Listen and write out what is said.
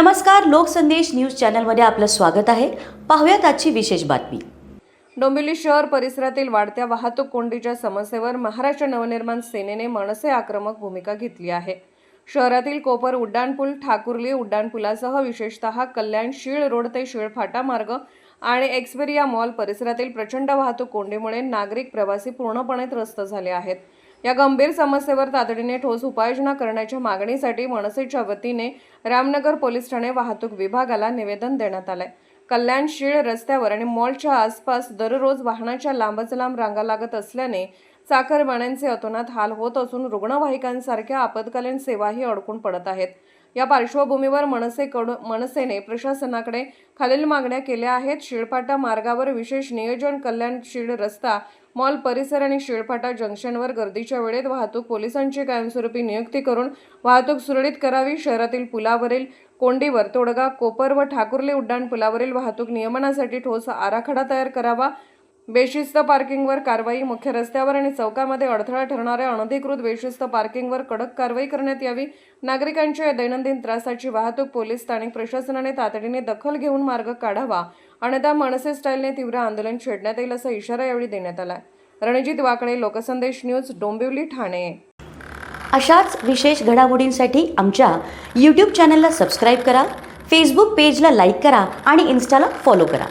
नमस्कार, लोकसंदेश न्यूज चॅनलमध्ये आपलं स्वागत आहे. पाहूयात आजची विशेष बातमी. डोंबिवली शहर परिसरातील वाढत्या वाहतूक कोंडीच्या समस्येवर महाराष्ट्र नवनिर्माण सेनेने मनसे आक्रमक भूमिका घेतली आहे. शहरातील कोपर उड्डाणपूल, ठाकुर्ली उड्डाणपुलासह विशेषतः कल्याण शीळ रोड ते शीळफाटा मार्ग आणि एक्सपेरिया मॉल परिसरातील प्रचंड वाहतूक कोंडीमुळे नागरिक प्रवासी पूर्णपणे त्रस्त झाले आहेत. या गंभीर समस्येवर तातडीने ठोस उपाययोजना करण्याच्या मागणीसाठी मनसेच्या वतीने रामनगर पोलीस ठाणे वाहतूक विभागाला निवेदन देण्यात आले. कल्याण शीळ रस्त्यावर आणि मॉलच्या आसपास दररोज वाहनाच्या लांबच लांब रांगा लागत असल्याने चाकरमान्यांचे अतोनात हाल होत असून रुग्णवाहिकांसारख्या आपत्कालीन सेवाही अडकून पडत आहेत. या पार्श्वभूमीवर मनसेने प्रशासनाकडे खालील मागण्या केल्या आहेत. शीळफाटा मार्गावर विशेष नियोजन, कल्याण शीळ रस्ता, मॉल परिसर आणि शीळफाटा जंक्शनवर गर्दीच्या वेळेत वाहतूक पोलिसांची कायमस्वरूपी नियुक्ती करून वाहतूक सुरळीत करावी. शहरातील पुलावरील कोंडीवर तोडगा, कोपर व ठाकुर्ली उड्डाण पुलावरील वाहतूक नियमनासाठी ठोस आराखडा तयार करावा. बेशिस्त पार्किंगवर कारवाई, मुख्य रस्त्यावर आणि चौकामध्ये अडथळा ठरणाऱ्या अनधिकृत बेशिस्त पार्किंगवर कडक कारवाई करण्यात यावी. नागरिकांच्या दैनंदिन त्रासाची वाहतूक पोलीस स्थानिक प्रशासनाने तातडीने दखल घेऊन मार्ग काढावा, अन्यथा मनसे स्टाईलने तीव्र आंदोलन छेडण्यात येईल असा इशारा यावेळी देण्यात आला. रणजित वाकळे, लोकसंदेश न्यूज, डोंबिवली, ठाणे. अशाच विशेष घडामोडींसाठी आमच्या YouTube चॅनलला सबस्क्राईब करा, फेसबुक पेजला लाईक करा आणि इन्स्टाला फॉलो करा.